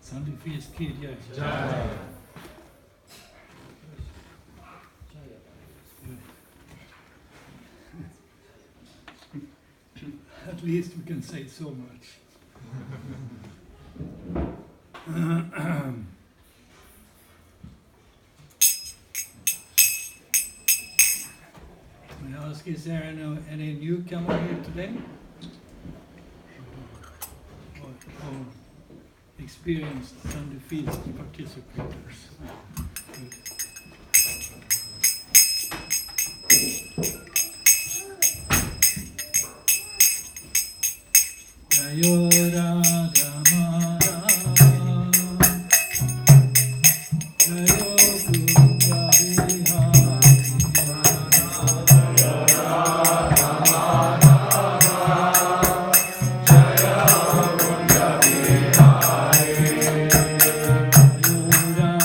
Sunday feast ki jai. Jai. At least we can say so much. May I ask, is there any newcomer here today? Or experienced Sunday feast participators? Good. Jayo Radha Madhava, Jayo Kunda Vihari, Jayo Radha Madhava, Jayo Kunda Vihari, Jayo Radha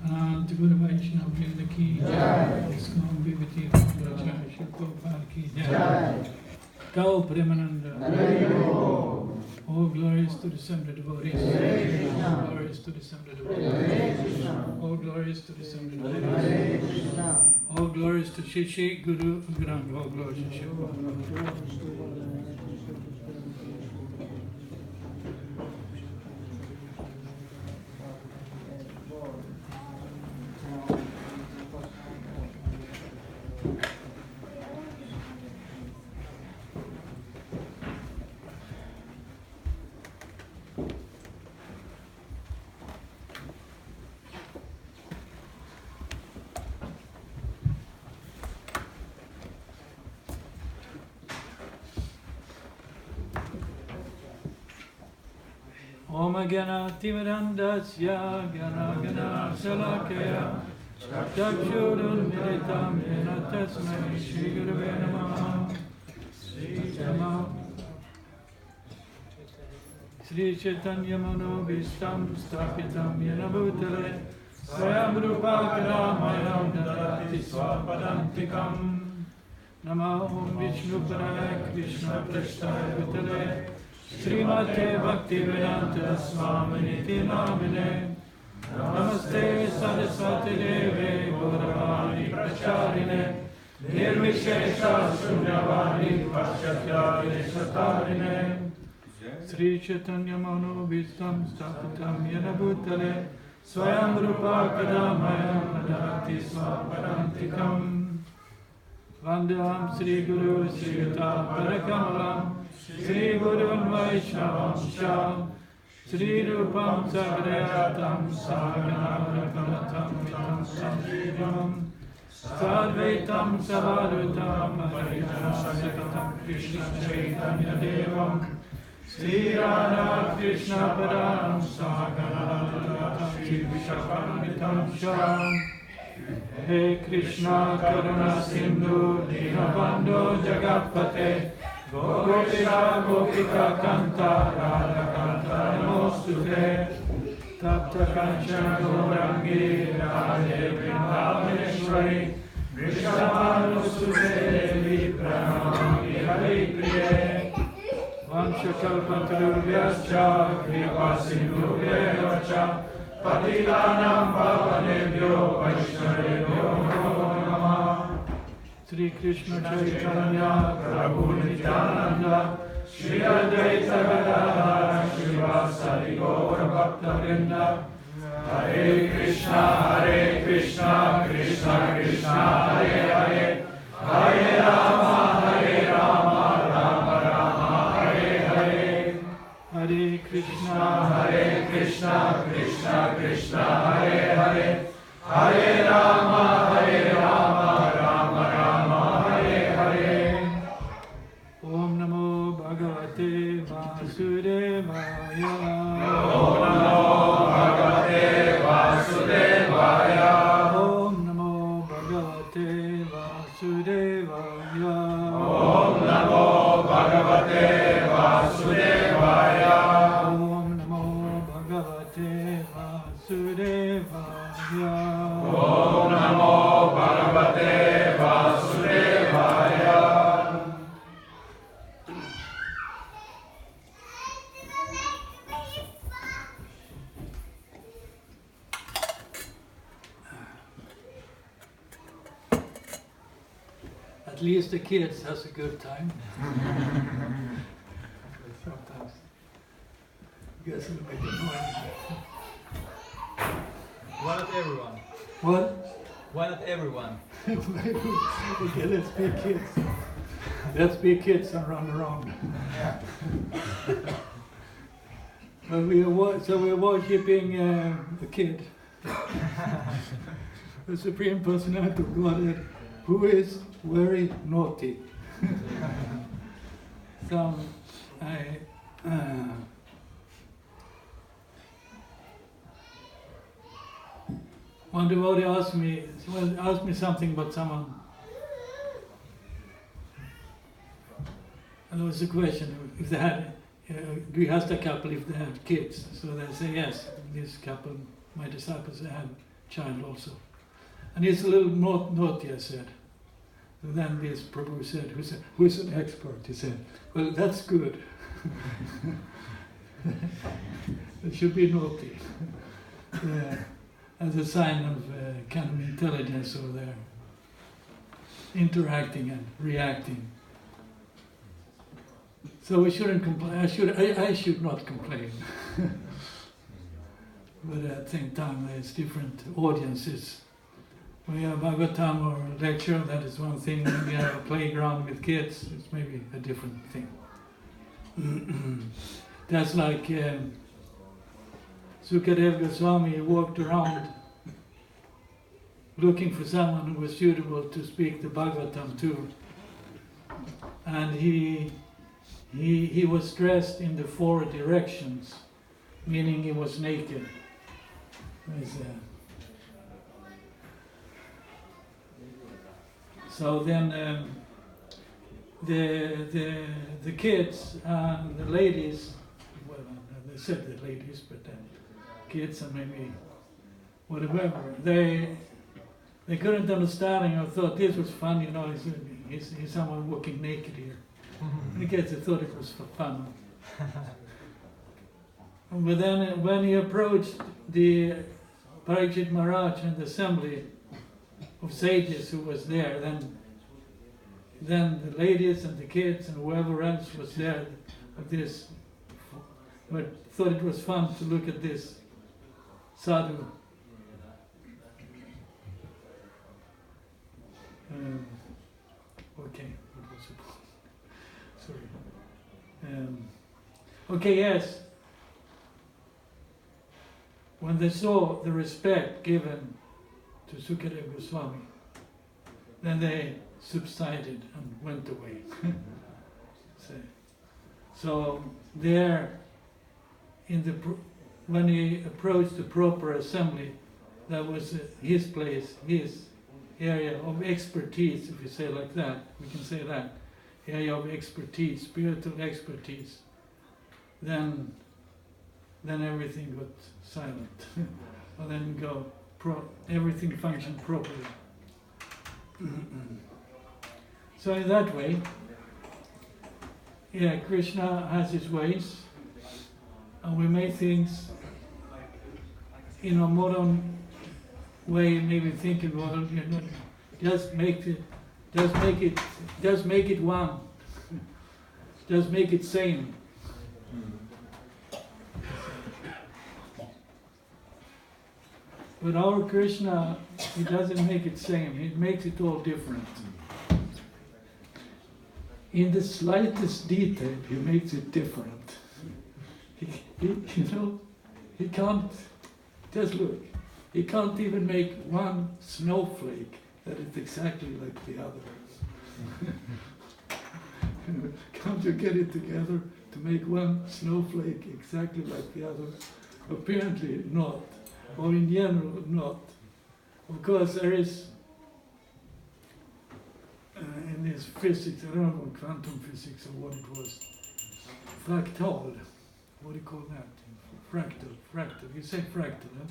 Anant Guru Vaishnava Vrinda ki jai. ISKCON Vivati Jai Shri Prabhupada ki jai. Gau Premananda. All glories to the Sangha devotees. All glories to the Sangha devotees. All glories to the Sangha devotees. All glories to Shishi, Guru, Granth. All glories to Shiva. Om Gana Timirandasya Gana Gana Salakaya Chakshurun Militam Yena Tasmai Shri Gurave Namaha Sri Chaitanya Manobhistam Sthapitam Yena Bhutale Swayam Rupa Karamayam Dadati Swapadantikam Nama Om Vishnu Padaya Krishna Prasthaya Bhutale Srimate Bhaktivedanta Swamini Namine Namaste Saraswati Deve Gauravani Pracharine Nirvishesha Shunyavani Paschatya Satarine Sri Chaitanya Manobhistam Sthapitam Yena Bhutale Swayam Rupa Kadamayam Nadati Swapadantikam Vandeham Sri Guru Sri Yuta Parakamalam Sri Gurun Vaishnavam Sham Sri Rupam Sagrayatam Saganam Vitam Sanjivam Sadvaitam Savadutam Harijanam Krishna Chaitanya Devam Sri Radha Krishna Padam Saganam Sri Vishakam Sham He Krishna Karuna Sindhu Dinabandhu Jagatpate Gopika Gopika Kanta Radha Kanta Namostute Tapta Kanchana Gaurangi Radhe Vrindavaneshwari Vrishabhanusute Devi Pranamami Hari Priye Vanchakalpatarubhyascha Kripa Sindhubhyevacha Patitanam Pavanebhyo Vaishnavebhyo Namo Namah Sri Krishna Chaitanya Prabhu Nityananda Shri Advaita Gadadhara Srivasadi Gaura Bhakta Vrinda Hare Krishna Krishna Krishna Hare Hare Hare Rama Rama Rama Hare Hare Hare Krishna Krishna Krishna Hare Hare Hare Rama Rama Rama Hare Hare Om Namo Bhagavate Vasudevaya Om Namo Bhagavate Vasudevaya Om Namo Bhagavate Vasudevaya Om Namo Bhagavate Vasudevaya Om Namo Bhagavate Vasudevaya Om Namo Bhagavate Vasudevaya At least the kids has a good time. Sometimes gets a little bit annoying. Why not everyone? What? Why not everyone? Okay, let's be kids. Let's be kids and run around. But we're worshipping the kid, the Supreme Personality of Godhead, who is very naughty. One devotee asked me something about someone. And there was a question, if they had, Grihastha couple, if they had kids. So they say, yes, this couple my disciples had a child also. And he's a little naughty, I said. And then this Prabhu said, who's an expert? He said, well, that's good. It should be naughty. As a sign of kind of intelligence over there. Interacting and reacting. So we shouldn't complain. I should not complain. But at the same time, there's different audiences. When you have Bhagavatam or a lecture, that is one thing. When you have a playground with kids, it's maybe a different thing. That's like Sukadeva Goswami walked around looking for someone who was suitable to speak the Bhagavatam to. And he was dressed in the 4 directions, meaning he was naked. So then the kids and the ladies, well, they said the ladies, but kids and maybe whatever, they couldn't understand it or thought this was fun, you know, he's someone walking naked here. The kids thought it was for fun. But then when he approached the Parikshit Maharaj and the assembly of sages who was there, then the ladies and the kids and whoever else was there of this, but thought it was fun to look at this sadhu. Okay, what was it? Sorry. Okay, yes. When they saw the respect given to Sukadeva Goswami, then they subsided and went away. So there, when he approached the proper assembly, that was his place, his area of expertise, if you say like that, we can say that, area of expertise, spiritual expertise, then everything got silent. Well, then everything functioned properly. So in that way, yeah, Krishna has his ways, and we make things in a modern way, maybe thinking, well, you know, just make it one, just make it same. But our Krishna, he doesn't make it same, he makes it all different. In the slightest detail, he makes it different. He can't, just look, he can't even make one snowflake that is exactly like the other. Can't you get it together to make one snowflake exactly like the other? Apparently not, or in general not. Of course there is, in this physics, I don't know, quantum physics or what it was, fractal, what do you call that? Fractal, you say fractal, huh?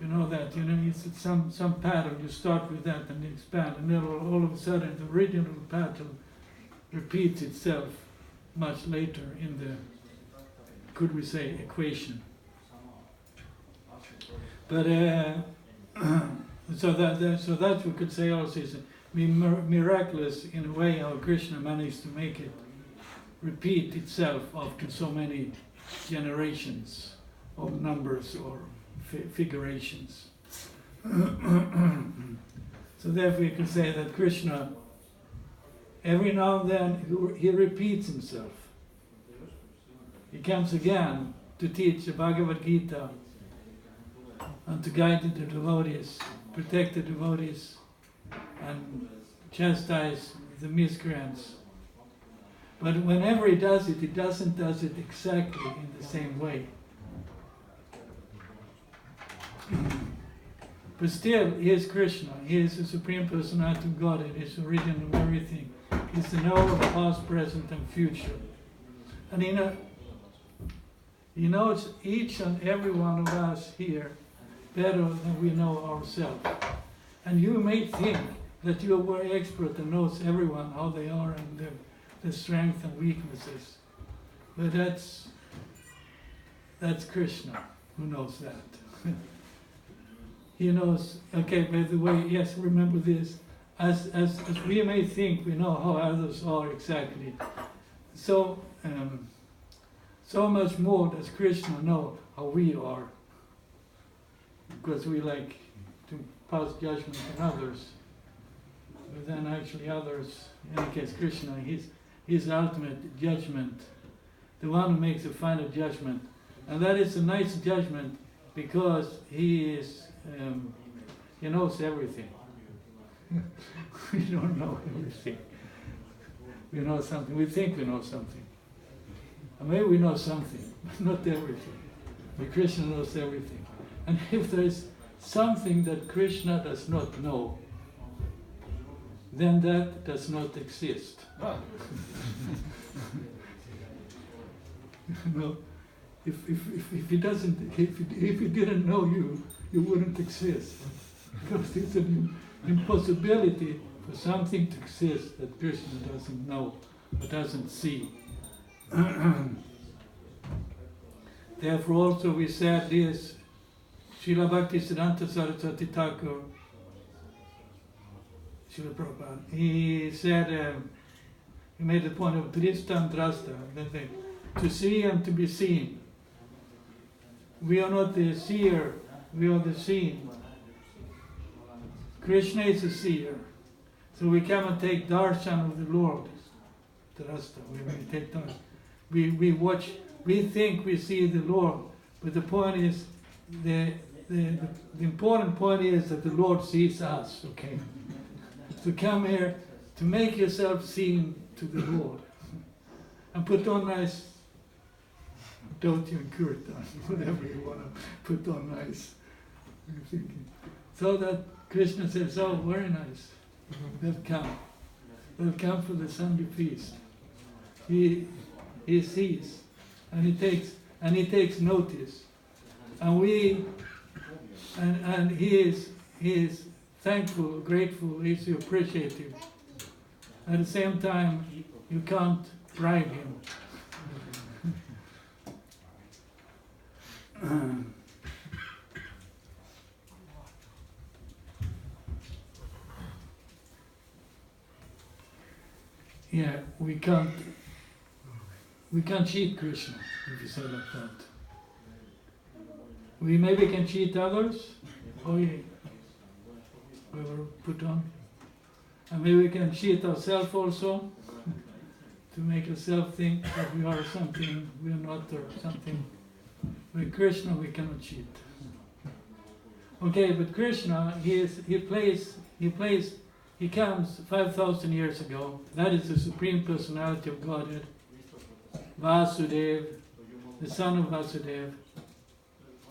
You know that, it's some pattern, you start with that and expand, and then all of a sudden the original pattern repeats itself much later in the, could we say, equation. But so that we could say also is miraculous in a way how Krishna managed to make it repeat itself after so many generations of numbers or figurations. So therefore you can say that Krishna, every now and then he repeats himself. He comes again to teach the Bhagavad Gita and to guide the devotees, protect the devotees, and chastise the miscreants. But whenever he does it, he doesn't do it exactly in the same way. But still, he is Krishna. He is the Supreme Personality of Godhead. He is the origin of everything. He is the knower of past, present, and future. And he knows each and every one of us here better than we know ourselves. And you may think that you are very expert and knows everyone, how they are and their strengths and weaknesses. But that's Krishna who knows that. He knows, okay, by the way, yes, remember this, as we may think we know how others are exactly, so much more does Krishna know how we are, because we like to pass judgment on others, but then actually others, in any case Krishna, his ultimate judgment, the one who makes the final judgment, and that is a nice judgment because he knows everything. We don't know everything. We know something. We think we know something. And maybe we know something, but not everything. But Krishna knows everything. And if there is something that Krishna does not know, then that does not exist. No, if he didn't know you, you wouldn't exist. Because it's an impossibility for something to exist that Krishna doesn't know or doesn't see. Therefore also we said this, Srila Bhaktisiddhanta Saraswati Thakur, Srila Prabhupada, he said, he made the point of drishta and drashta, to see and to be seen. We are not the seer, we are the seen. Krishna is a seer, so we cannot take darshan of the Lord. Drashta, we may take darshan. We watch, we think we see the Lord, but the point is, the important point is that the Lord sees us, okay? To come here, to make yourself seen to the Lord. And put on nice, don't you kurtan, whatever you want to put on nice. I'm thinking. So that Krishna says, oh, very nice. They'll come. They'll come for the Sunday feast. He sees, and he takes notice. And he is thankful, grateful, he's appreciative. At the same time, you can't bribe him. Yeah, we can't cheat Krishna, if you say like that. We maybe can cheat others, or we were put on. And maybe we can cheat ourselves also, to make ourselves think that we are something we are not, or something. With Krishna we cannot cheat. Okay, but Krishna, he comes 5,000 years ago. That is the Supreme Personality of Godhead. Vasudeva, the son of Vasudeva.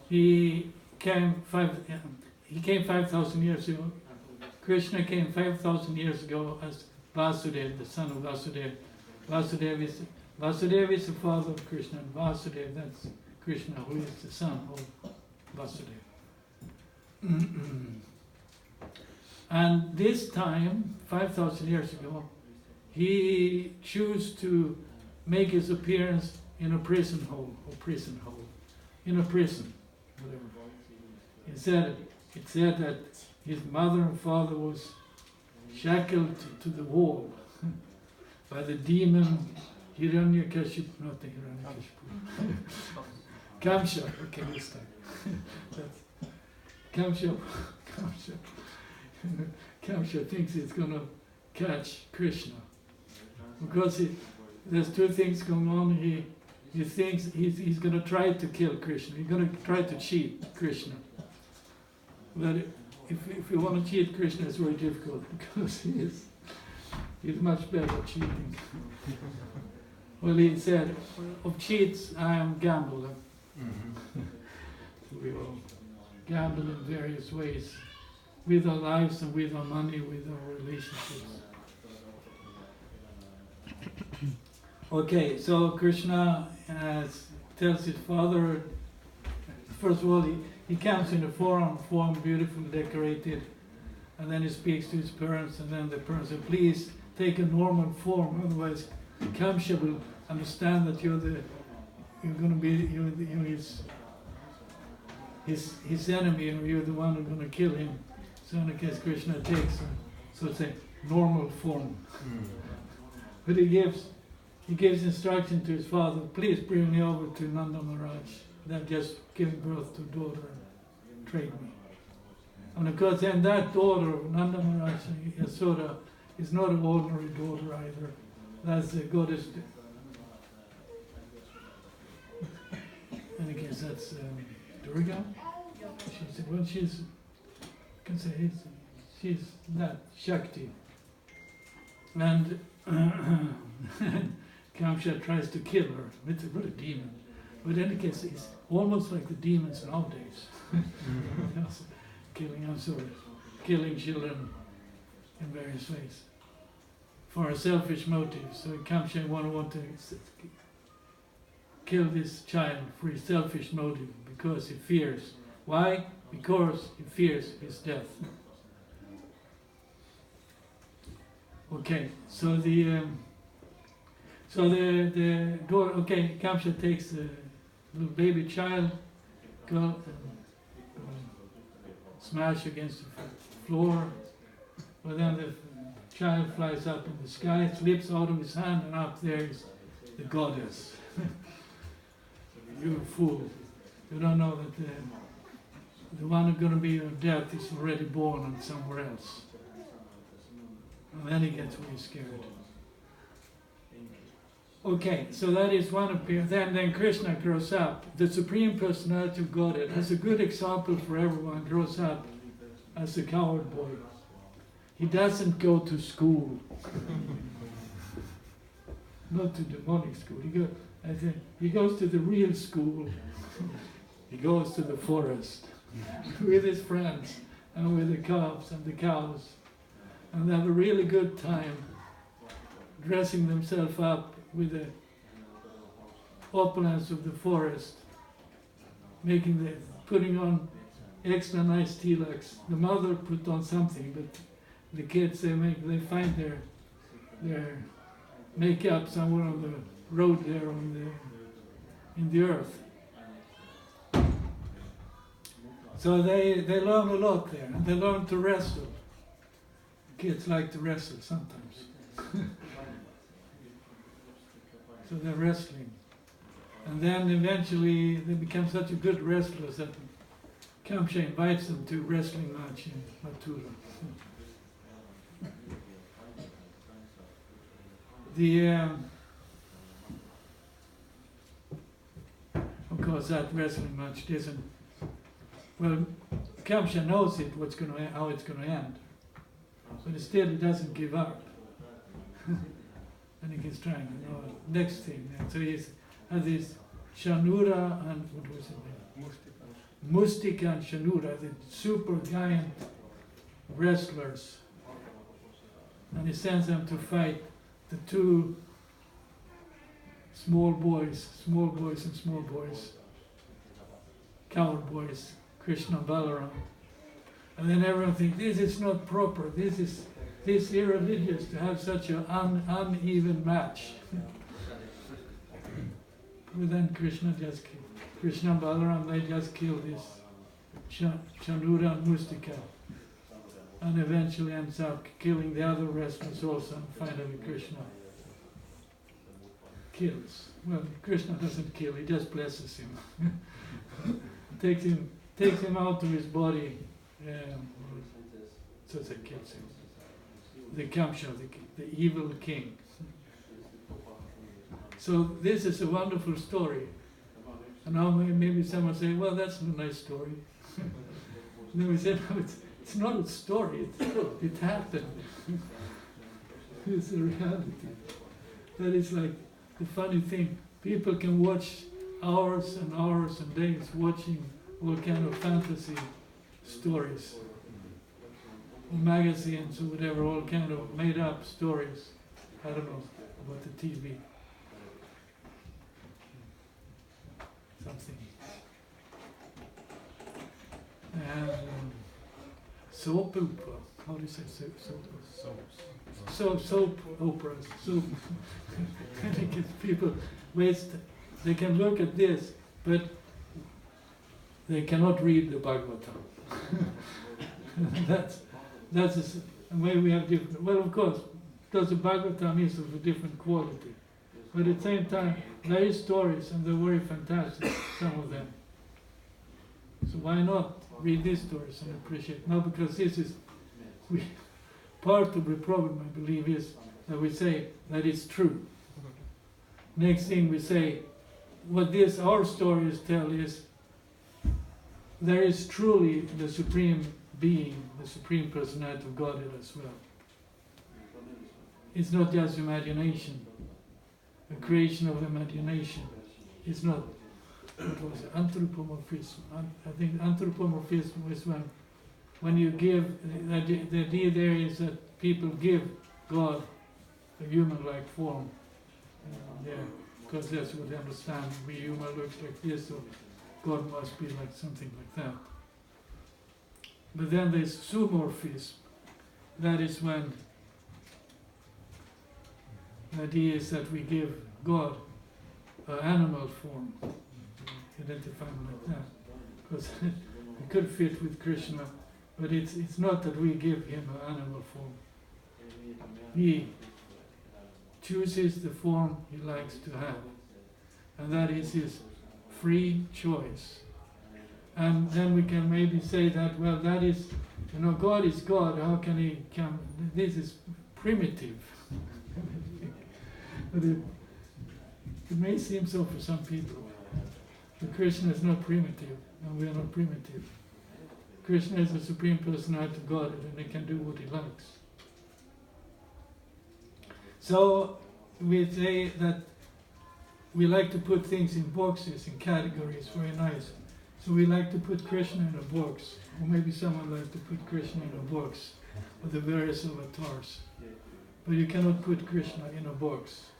He came 5,000 years ago. Krishna came 5,000 years ago as Vasudeva, the son of Vasudeva. Vasudeva is the father of Krishna, and Vasudeva, that's Krishna, who is the son of Vasudeva. And this time, 5,000 years ago, he chose to make his appearance in a prison hole, in a prison, whatever. It said that his mother and father was shackled to the wall by the demon Hiranyakashipu, not the Hiranyakashipu. Kamsha, okay, this time. Kamsha thinks he's going to catch Krishna. Because there's two things going on. He thinks he's going to try to kill Krishna. He's going to try to cheat Krishna. But if you want to cheat Krishna, it's very difficult because he's much better at cheating. Well, he said, of cheats, I am gambler. So we all gamble in various ways, with our lives and with our money, with our relationships. Okay, so Krishna tells his father, first of all, he comes in a form, beautifully decorated, and then he speaks to his parents, and then the parents say, please take a normal form, otherwise Kamsha will understand that you're his enemy, or you're the one who's going to kill him. So in the case, Krishna takes a, so to say, normal form. But he gives instruction to his father, please bring me over to Nanda Maharaj. They've just given birth to a daughter and trade me. And of course, then that daughter of Nanda Maharaj, Yasoda, is not an ordinary daughter either. That's the goddess. And I guess that's Durga. She's that Shakti. And Kamsha tries to kill her. It's a demon. But in any case, it's almost like the demons nowadays. Killing children in various ways for a selfish motive. So Kamsha want to kill this child for his selfish motive because he fears. Why? Because he fears his death. Okay, so the daughter. Okay, Kamsha takes the little baby child, go smash against the floor, but then the child flies up in the sky, slips out of his hand, and up there is the goddess. You fool! You don't know that the one who's going to be your death is already born and somewhere else. And then he gets really scared. Okay, so that is one appearance. Then Krishna grows up. The Supreme Personality of Godhead, as a good example for everyone, grows up as a coward boy. He doesn't go to school. Not to demonic school. He goes to the real school. He goes to the forest with his friends and with the calves and the cows, and they have a really good time dressing themselves up with the opulence of the forest, putting on extra nice tilaks. The mother put on something, but the kids they find their makeup somewhere on the road there in the earth. So they learn a lot there, and they learn to wrestle. Kids like to wrestle sometimes. So they're wrestling. And then eventually they become such a good wrestlers that Kamsha invites them to a wrestling match in Mathura. Of course, that wrestling match doesn't. Well, Kamsha knows how it's going to end, but still he doesn't give up. And he keeps trying. Next thing. So he has this Shanura and what was it? Mustika and Shanura, the super giant wrestlers, and he sends them to fight the two small boys, coward boys, Krishna and Balaram. And then everyone thinks, this is not proper, this is irreligious to have such an uneven match. But then Krishna and Balaram, they just kill this Chanura and Mustika, and eventually ends up killing the other wrestlers also, and finally Krishna kills. Well, Krishna doesn't kill, he just blesses him. takes him out of his body, so that kills him. The Kamsha, the evil king. So this is a wonderful story. And now maybe someone say, well, that's a nice story. Then we said, no, it's not a story, it happened. It's a reality. That is like the funny thing. People can watch hours and hours and days watching all kind of fantasy stories, or magazines or whatever, all kind of made up stories. I don't know about the TV. Something. and soap opera. How do you say soap? Soap operas. Soap. People waste. They can look at this, but they cannot read the Bhagavatam. that's a way we have different. Well, of course, because the Bhagavatam is of a different quality, but at the same time, there is stories and they're very fantastic. Some of them. So why not read these stories and appreciate? No, because this is part of the problem, I believe, is that we say that it's true. Next thing we say, what our stories tell is there is truly the Supreme Being, the Supreme Personality of Godhead as well. It's not just imagination, a creation of imagination. It's not, what was it, anthropomorphism. I think anthropomorphism is when you give, the idea there is that people give God a human-like form. Because that's what they understand. We human looks like this, so God must be like something like that. But then there's zoomorphism. That is when the idea is that we give God an animal form, identify him like that. Because it could fit with Krishna, but it's not that we give him an animal form. He chooses the form he likes to have, and that is his free choice. And then we can maybe say that, well, that is, God is God, how can he come? This is primitive. But it may seem so for some people. But Krishna is not primitive, and we are not primitive. Krishna is the Supreme Personality of God, and he can do what he likes. So we say that we like to put things in boxes, in categories, very nice. So we like to put Krishna in a box, or maybe someone likes to put Krishna in a box, with the various avatars. But you cannot put Krishna in a box.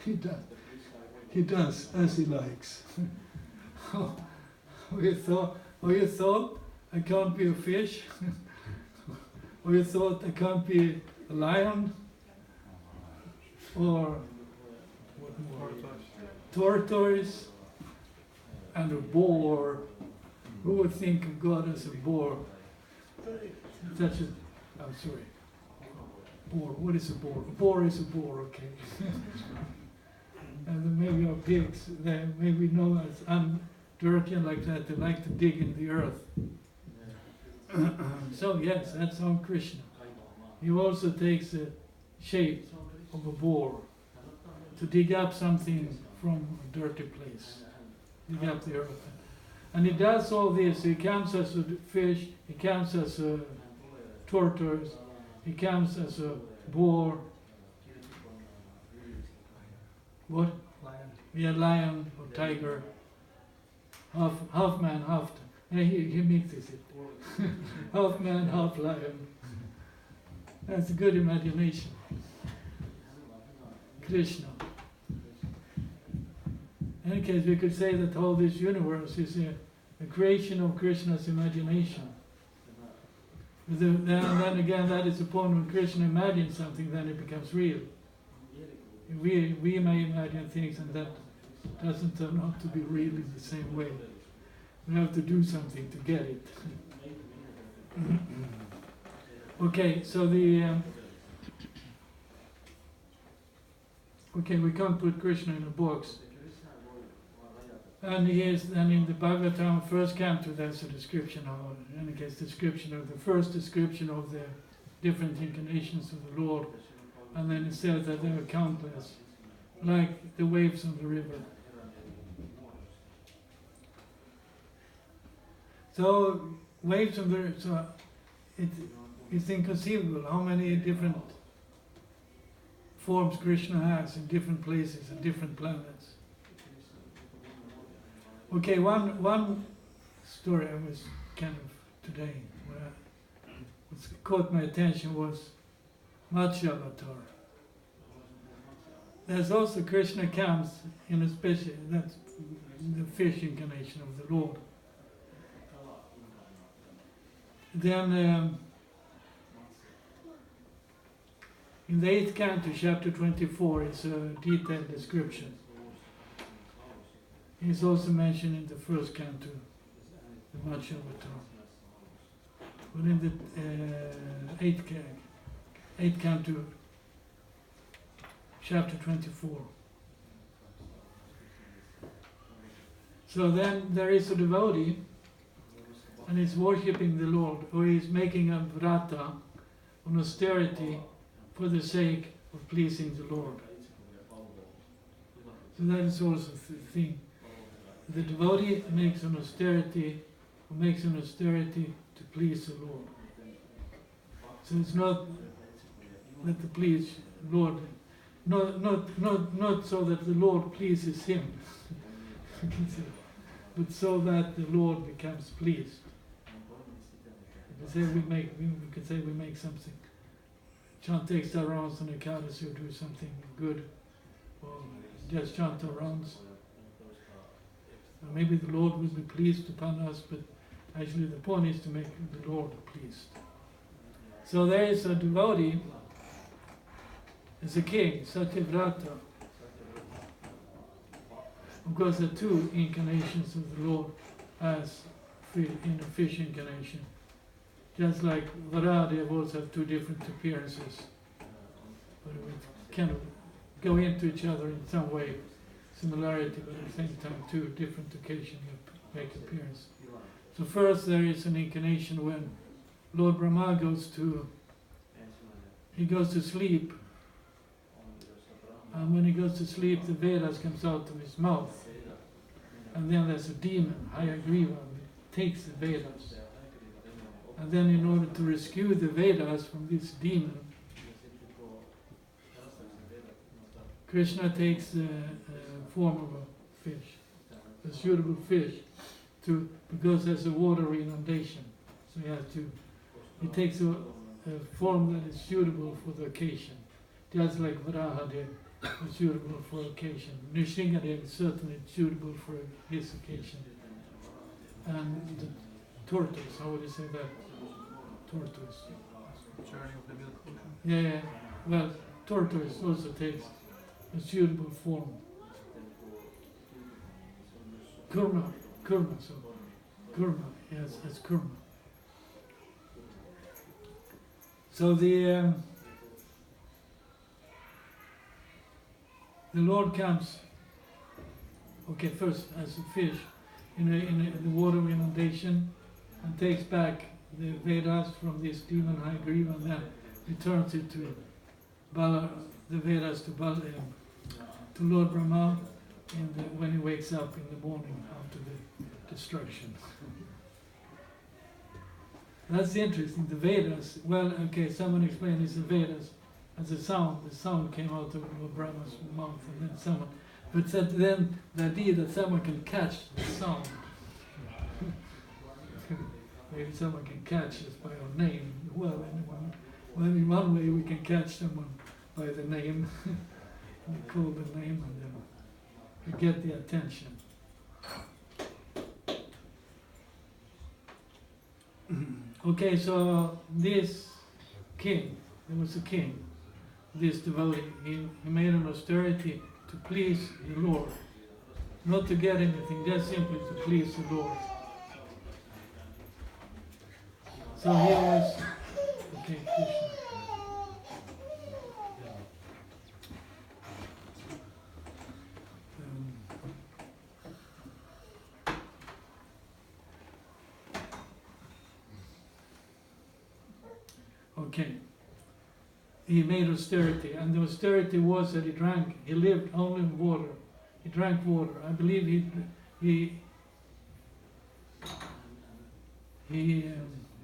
He does as he likes. You thought I can't be a fish? Or you thought I can't be a lion? Or what more? Tortoise and a boar. Who would think of God as a boar? I'm sorry. Boar. What is a boar? A boar is a boar, okay. And then maybe our pigs, they maybe know as dirty and like that, they like to dig in the earth. So yes, that's our Krishna. He also takes the shape of a boar to dig up something from a dirty place, dig up the earth. And he does all this. He comes as a fish, he comes as a tortoise, he comes as a boar. What? Lion. Yeah, lion or tiger. Half man, half. He mixes it. Half man, half lion. That's a good imagination. Krishna. In any case, we could say that all this universe is a creation of Krishna's imagination. Then again, that is upon when Krishna imagines something, then it becomes real. We may imagine things, and that doesn't turn out to be real in the same way. We have to do something to get it. Okay, so we can't put Krishna in a box. And and in the Bhagavatam, first canto, there's a description of, in any case, the first description of the different incarnations of the Lord. And then it says that they are countless, like the waves of the river. So, waves of the river, so it's inconceivable how many different forms Krishna has in different places and different planets. Okay, one story I was kind of today, where what caught my attention was Matsya Avatar. There's also Krishna comes in a special, that's the fish incarnation of the Lord. Then in the 8th canto, chapter 24, is a detailed description. It's also mentioned in the 1st canto, the Much Avatar. But in the 8th canto, chapter 24. So then there is a devotee, and he's worshipping the Lord, or he's making a vrata, an austerity, for the sake of pleasing the Lord. So that is also the thing. The devotee makes an austerity, or makes an austerity to please the Lord. So it's not that the please Lord, not so that the Lord pleases him, but so that the Lord becomes pleased. We could say we make something, chant extra rounds on the Ekadasi or do something good, or just chant our rounds. Maybe the Lord will be pleased upon us, but actually the point is to make the Lord pleased. So there is a devotee, as a king, Satyavrata. Of course, there are 2 incarnations of the Lord as in the fish incarnation. Just like Varaha also have 2 different appearances. But it would kind of go into each other in some way, similarity, but at the same time 2 different occasions make appearance. So first there is an incarnation when Lord Brahma goes to sleep, and when he goes to sleep the Vedas comes out of his mouth, and then there's a demon, Hayagriva, that takes the Vedas. And then in order to rescue the Vedas from this demon, Krishna takes the form of a fish, a suitable fish, because there's a water inundation. So he takes a form that is suitable for the occasion, just like Varaha was suitable for occasion. Nrsimha is certainly suitable for his occasion. And the tortoise, how would you say that? Tortoise. Journey of the milk ocean. Yeah, well, tortoise also takes a suitable form. Kurma, yes, it's kurma. So the Lord comes, first as a fish in the water inundation, and takes back the Vedas from this demon Hayagriva, and then returns it to the Vedas to Lord Brahma when he wakes up in the morning after the destruction. That's interesting. The Vedas, someone explained it's the Vedas as a sound. The sound came out of Lord Brahma's mouth, and then someone. But then the idea that someone can catch the sound. Maybe someone can catch us by our name. Well, in one way we can catch someone by the name. We call the name and then we get the attention. Okay, so this king, there was a king, this devotee, he made an austerity to please the Lord. Not to get anything, just simply to please the Lord. So he was, Krishna. He made austerity, and the austerity was that he lived only in water. He drank water. I believe he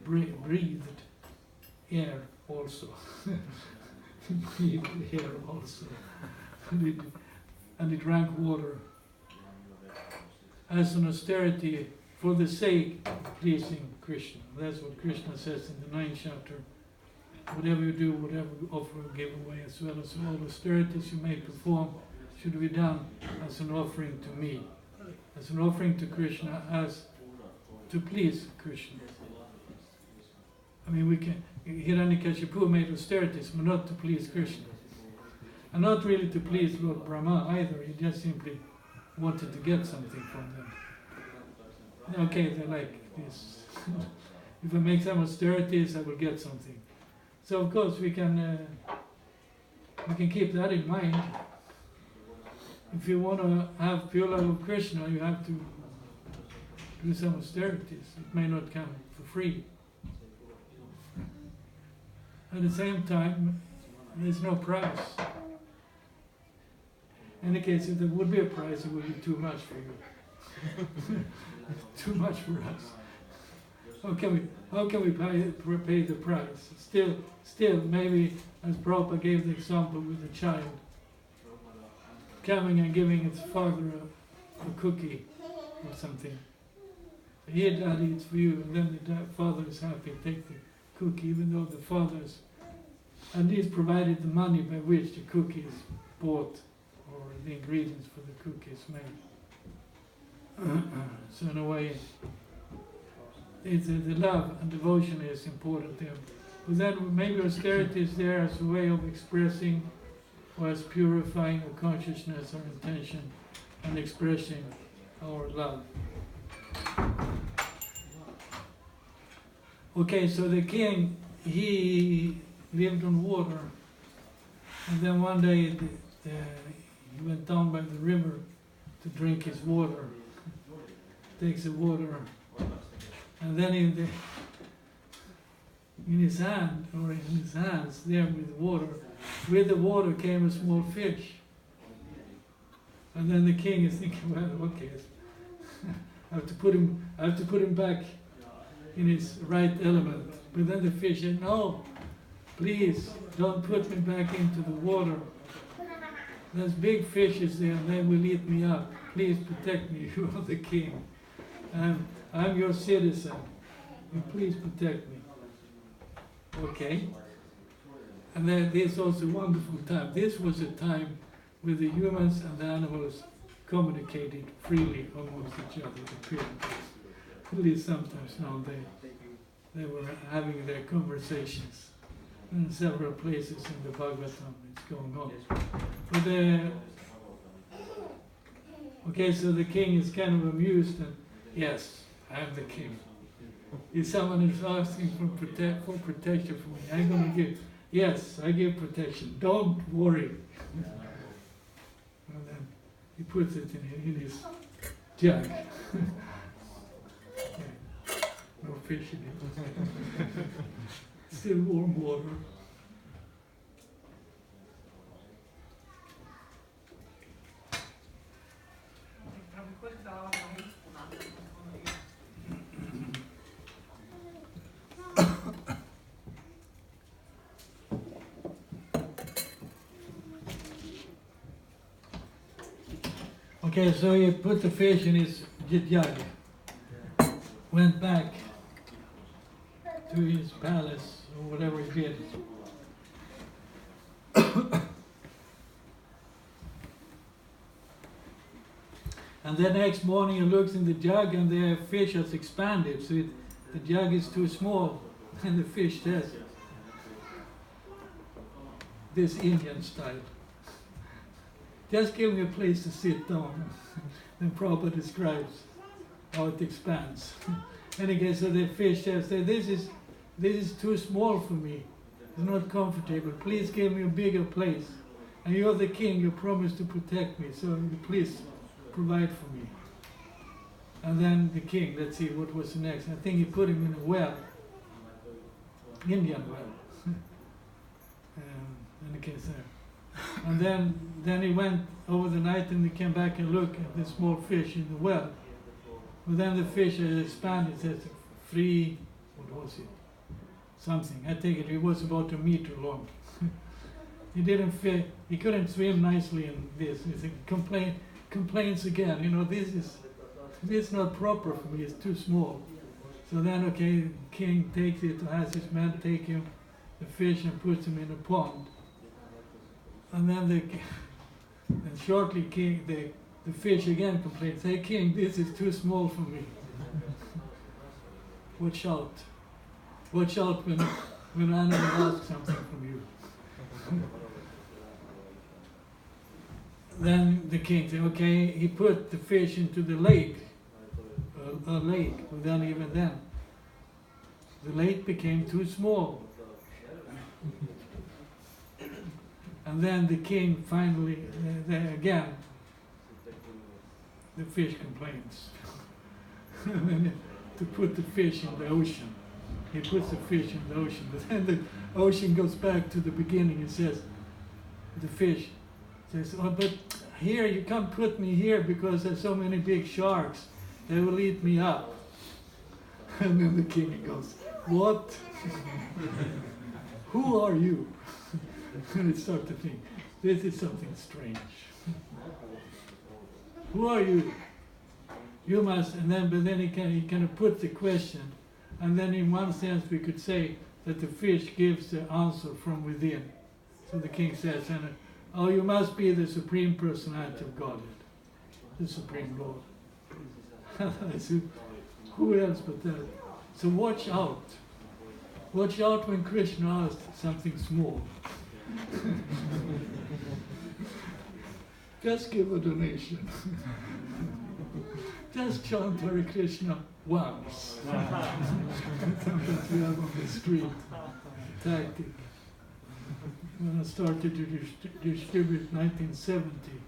breathed air also. He breathed air also. And he drank water as an austerity for the sake of pleasing Krishna. That's what Krishna says in the 9th chapter. Whatever you do, whatever you offer or give away, as well as all austerities you may perform, should be done as an offering to me, as an offering to Krishna, as to please Krishna. I mean, we can. Hiranyakashipu made austerities, but not to please Krishna, and not really to please Lord Brahma either. He just simply wanted to get something from them. Okay, they like this. If I make some austerities, I will get something. So of course we can keep that in mind. If you want to have pure love of Krishna, you have to do some austerities. It may not come for free. At the same time, there's no price. In any case, if there would be a price, it would be too much for you. Too much for us. How can we pay the price? Still, maybe as Prabhupada gave the example with the child coming and giving its father a cookie or something. Here, Daddy, it's for you, and then the father is happy to take the cookie, even though the father's at least provided the money by which the cookie is bought or the ingredients for the cookie is made. So in a way, the love and devotion is important there. But then maybe austerity is there as a way of expressing or as purifying our consciousness or intention and expressing our love. Okay, so the king, he lived on water, and then one day he went down by the river to drink his water, takes the water, and then in his hand, or in his hands there with the water came a small fish. And then the king is thinking, well, okay, I have to put him back in his right element. But then the fish said, no, please don't put me back into the water. There's big fishes there and they will eat me up. Please protect me, you are the king. I'm your citizen. You please protect me. Okay. And then there's also a wonderful time. This was a time where the humans and the animals communicated freely amongst each other, apparently. At least sometimes now they were having their conversations. In several places in the Bhagavatam it's going on. But okay, so the king is kind of amused and yes, I am the king. If someone is asking for protection from me, I'm going to give. Yes, I give protection. Don't worry. And then he puts it in his jug. No fish in it. Still warm water. Okay, so he put the fish in his jug, went back to his palace or whatever he did. And the next morning he looks in the jug and the fish has expanded, so the jug is too small. And the fish says, this Indian style, just give me a place to sit down. Then Prabhupada describes how it expands. And again, so the fish says, this is too small for me. It's not comfortable. Please give me a bigger place. And you're the king, you promised to protect me, so please provide for me. And then the king, let's see what was next. I think he put him in a well, Indian well. And the king said, and then he went over the night and he came back and looked at the small fish in the well. But then the fish expanded, it says, what was it? Something. I take it was about a meter long. He couldn't swim nicely in this. He complains again, this is not proper for me, it's too small. So then, okay, the king takes it, has his men take him, the fish, and puts him in a pond. And then shortly the fish again complains, hey king, this is too small for me. Watch out. watch out when animal asks something from you. Then the king said, okay, he put the fish into the lake, a lake, but then even then, the lake became too small. And then the king finally, again, the fish complains. And then to put the fish in the ocean. He puts the fish in the ocean, but then the ocean goes back to the beginning and says, the fish says, oh, but here, you can't put me here because there's so many big sharks. They will eat me up. And then the king goes, what? Who are you? And it starts to think, this is something strange. Who are you? You must, and then, but then he kind of puts the question, and then in one sense we could say that the fish gives the answer from within. So the king says, oh, you must be the Supreme Personality of Godhead, the Supreme Lord. I said, who else but that? So watch out. Watch out when Krishna asks something small. Just give a donation. Just chant Hare Krishna once. Sometimes we have on the street tactic. When I started to distribute 1970,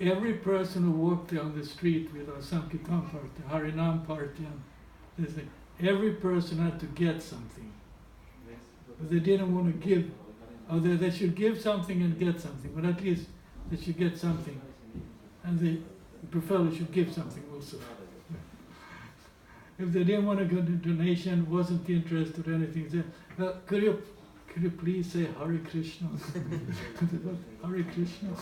every person who walked down the street with our Sankirtan party, Harinam party, and this thing, every person had to get something. But they didn't want to give, or they should give something and get something, but at least they should get something. And the prefer should give something also. If they didn't want to go to donation, wasn't interested or anything, they said, could you please say Hare Krishna? Hare Krishna.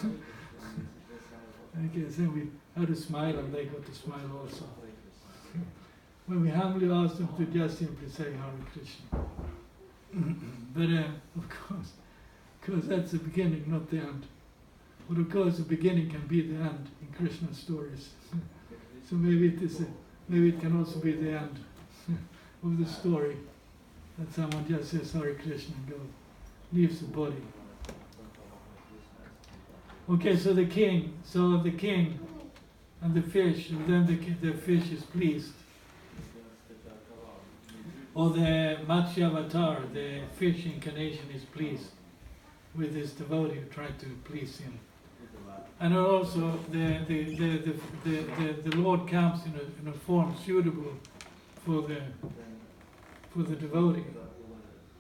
Okay, so we had to smile and they got to smile also. When we humbly asked them to just simply say Hare Krishna. But of course, because that's the beginning, not the end. But of course, the beginning can be the end in Krishna's stories. So maybe it can also be the end of the story, that someone just says Hare Krishna and goes, leaves the body. Okay, so the king and the fish, and then the fish is pleased. Or the Matsya Avatar, the fish incarnation, is pleased with his devotee who tried to please him. And also the Lord comes in a form suitable for the devotee,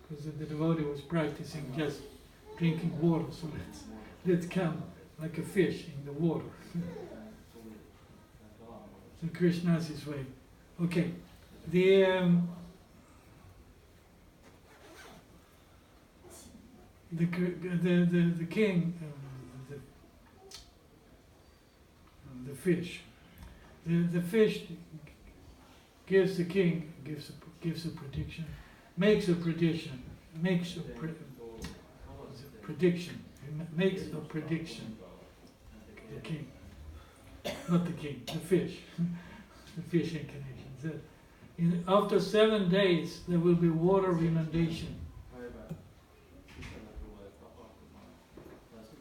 because the devotee was practicing just drinking water, so let's come like a fish in the water. So Krishna has his way. Okay, the king, the fish. The fish gives the king gives a prediction, makes a prediction. The king, not the king, the fish, the fish incarnation. That after 7 days there will be water inundation.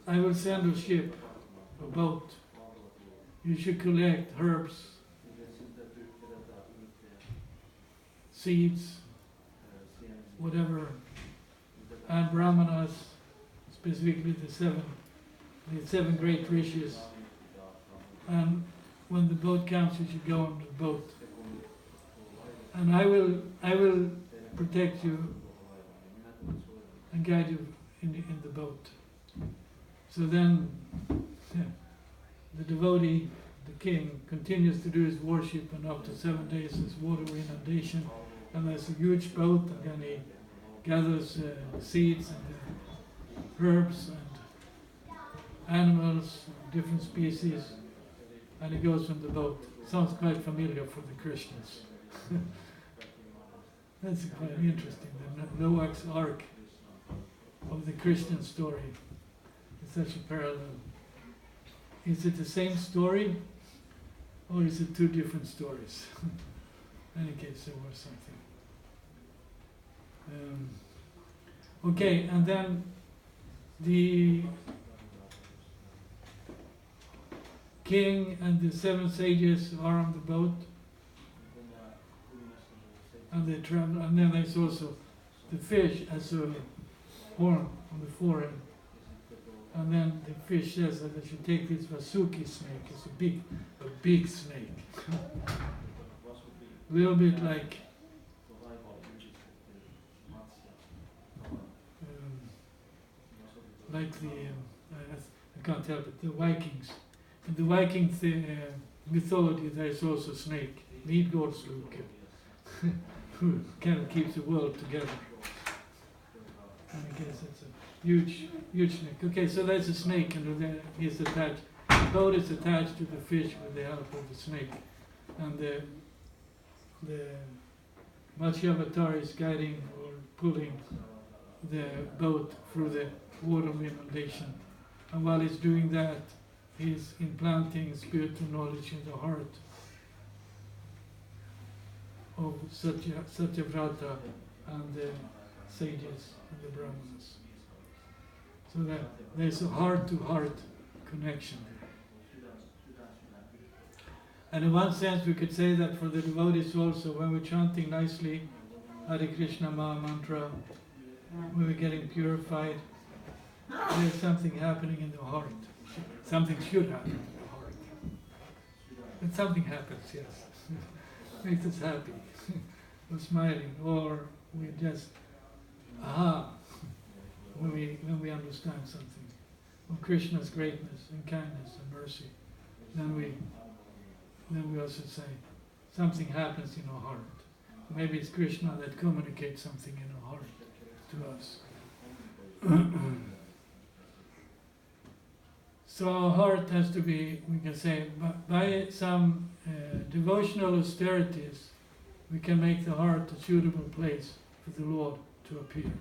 I will send a ship, a boat. You should collect herbs, seeds, whatever, and brahmanas, specifically the seven great rishis. And when the boat comes, you should go on the boat. And I will protect you and guide you in the boat. So then, the devotee, the king, continues to do his worship, and after 7 days there's water inundation, and there's a huge boat, and then he gathers seeds and herbs and animals, different species, and he goes from the boat. Sounds quite familiar for the Christians. That's quite interesting, the Noah's Ark of the Christian story. It's such a parallel. Is it the same story, or is it two different stories? In any case, there was something. Okay, and then the king and the 7 sages are on the boat, and they travel, and then there's also the fish as a horn on the forehead. And then the fish says that they should take this Vasuki snake. It's a big snake. A little bit like I can't help it, the Vikings. In the Viking mythology, there is also a snake, Midgårdsloke, who kind of keeps the world together. And I guess it's a huge snake. Okay, so there's a snake, and then he's attached. The boat is attached to the fish with the help of the snake, and the Matsyavatar is guiding or pulling the boat through the water inundation. And while he's doing that, he's implanting spiritual knowledge in the heart of Satyavrata and the sages and the Brahmanas. So that there's a heart-to-heart connection. And in one sense we could say that for the devotees also, when we're chanting nicely Hare Krishna Maha Mantra, when we're getting purified, there's something happening in the heart. Something should happen in the heart. And something happens, yes. Makes us happy. We're smiling, or we just, when we understand something of Krishna's greatness and kindness and mercy, then we also say something happens in our heart. Maybe it's Krishna that communicates something in our heart to us. So our heart has to be, we can say, by some devotional austerities, we can make the heart a suitable place for the Lord to appear.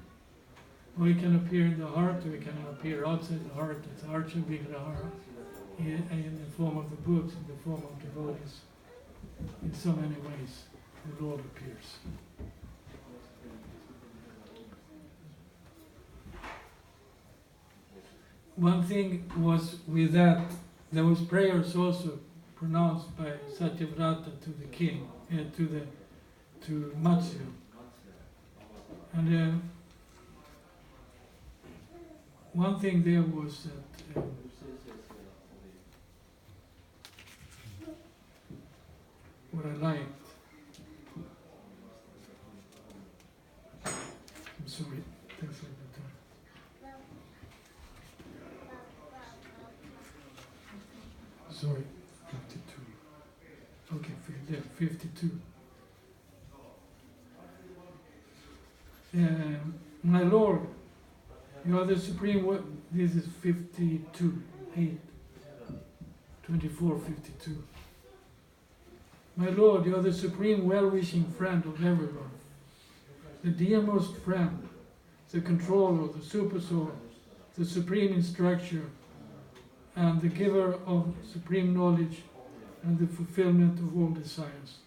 We can appear in the heart, or we can appear outside the heart, as Archa Vigraha, in the form of the books, in the form of devotees. In so many ways, the Lord appears. One thing was with that, there was prayers also pronounced by Satyavrata to the king, to Matsya. And one thing there was that what I liked, I'm sorry, thanks for the time. Sorry, 52. Okay, there, 52. My Lord, you are the supreme. This is 52, 8, 24, 52. My Lord, you are the supreme well-wishing friend of everyone, the dearmost friend, the controller, the super soul, the supreme instructor, and the giver of supreme knowledge and the fulfillment of all desires.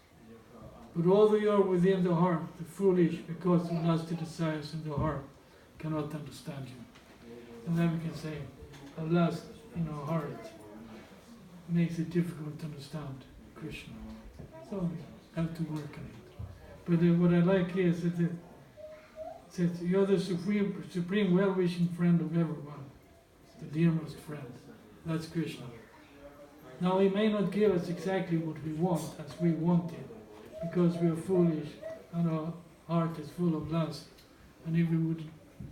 But although you are within the heart, the foolish, because of lusty desires in the heart, cannot understand you. And then we can say, a lust in our heart makes it difficult to understand Krishna. So we have to work on it. But what I like here is that it says, you're the supreme well-wishing friend of everyone, the dearest friend. That's Krishna. Now he may not give us exactly what we want as we want it, because we are foolish and our heart is full of lust. And if we would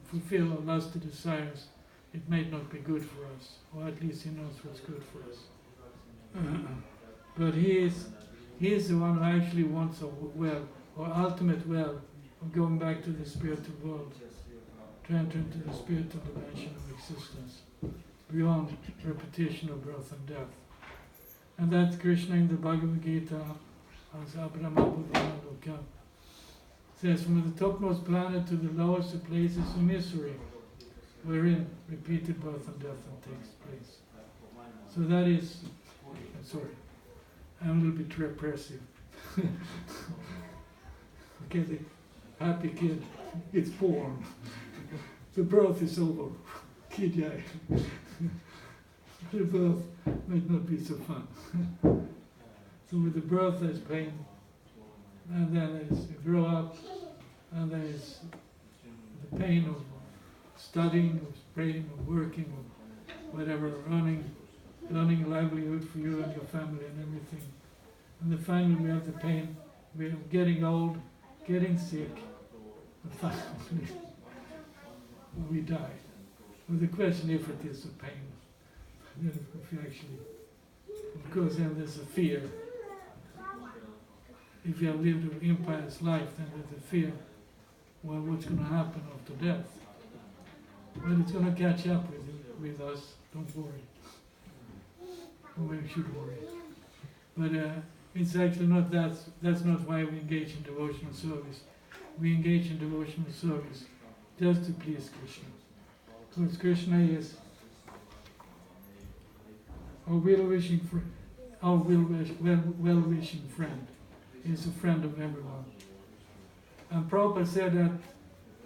fulfill our lusty desires, it may not be good for us, or at least he knows what's good for us. But he is the one who actually wants our well, or ultimate well, of going back to the spiritual world, to enter into the spiritual dimension of existence, beyond repetition of birth and death. And that's Krishna in the Bhagavad Gita, as Abhirama says, from the topmost planet to the lowest of places of misery, wherein repeated birth and death takes place. So that is, sorry, I'm a little bit repressive. Okay, the happy kid, it's born. the birth is over. Kidjai. The birth might not be so fun. So with the birth there's pain, and then there's you grow up, and there's the pain of studying, of praying, of working, of whatever, earning livelihood for you and your family and everything. And then finally we have the pain, we're getting old, getting sick, and finally we die. Well, the question if it is a pain, then if you actually, of course then there's a fear. If you have lived an impious life, then there's a fear, well, what's going to happen after death? Well, it's going to catch up with us, don't worry. Well, we should worry. But it's actually not that, that's not why we engage in devotional service. We engage in devotional service just to please Krishna. Because Krishna is our well-wishing friend. He's a friend of everyone. And Prabhupada said at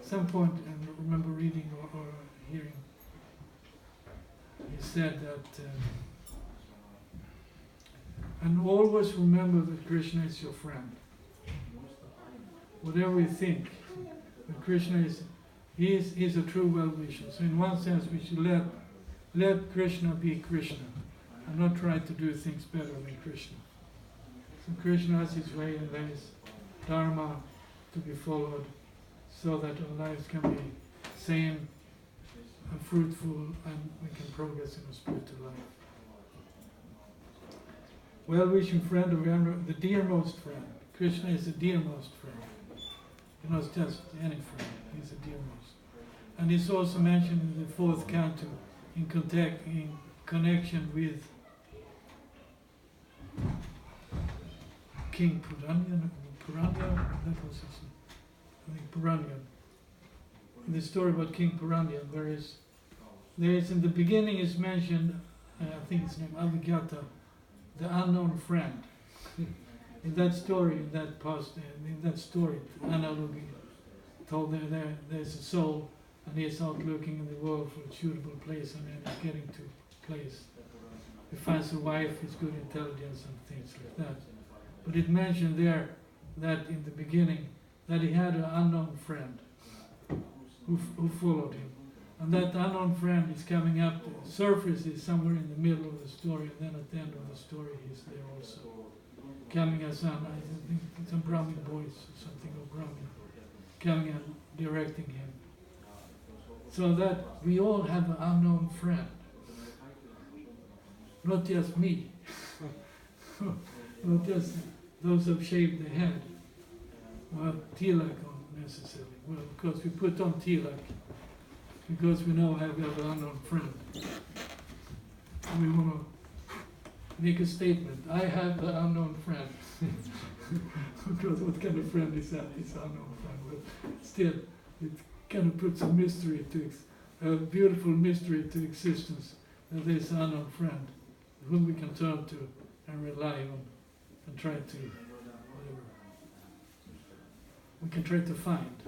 some point, and I remember reading or hearing, he said that, and always remember that Krishna is your friend. Whatever you think, but Krishna is, he's a true well-wisher. So in one sense we should let Krishna be Krishna and not try to do things better than Krishna. So Krishna has his way and there is Dharma to be followed so that our lives can be sane and fruitful and we can progress in a spiritual life. Well-wishing friend of the dearmost friend. Krishna is the dearmost friend. He's not just any friend, he's the dearmost. And it's also mentioned in the fourth canto in connection with King Puranyan, that was his name. I think Puranyan. In the story about King Puranyan, there is in the beginning is mentioned, I think it's named Avigata, the unknown friend. In that story, in that story, analogy told there's a soul and he's out looking in the world for a suitable place and then he's getting to a place. He finds a wife, he's good intelligence and things like that. But it mentioned there that in the beginning that he had an unknown friend who followed him. And that unknown friend is coming up, the surface is somewhere in the middle of the story, and then at the end of the story he's there also. Coming as I think some Brahmin boys or something, or Brahmin, coming and directing him. So that we all have an unknown friend. Not just me. Not just those who have shaved their head. Or have tilak on necessarily. Well, because we put on tilak because we know we have an unknown friend. We want to make a statement. I have an unknown friend. Because what kind of friend is that? It's an unknown friend. But still, it kind of puts a mystery a beautiful mystery to existence. That there's an unknown friend whom we can turn to and rely on and try to, whatever, we can try to find.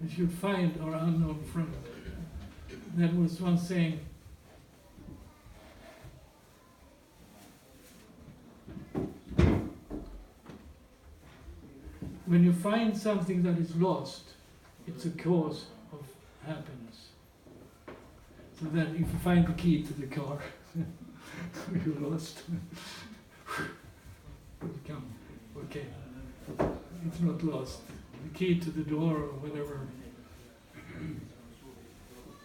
We should find our unknown friend. That was one saying, when you find something that is lost, it's a cause of happiness. So that if you find the key to the car, you're lost. Come, okay, it's not lost. The key to the door or whatever,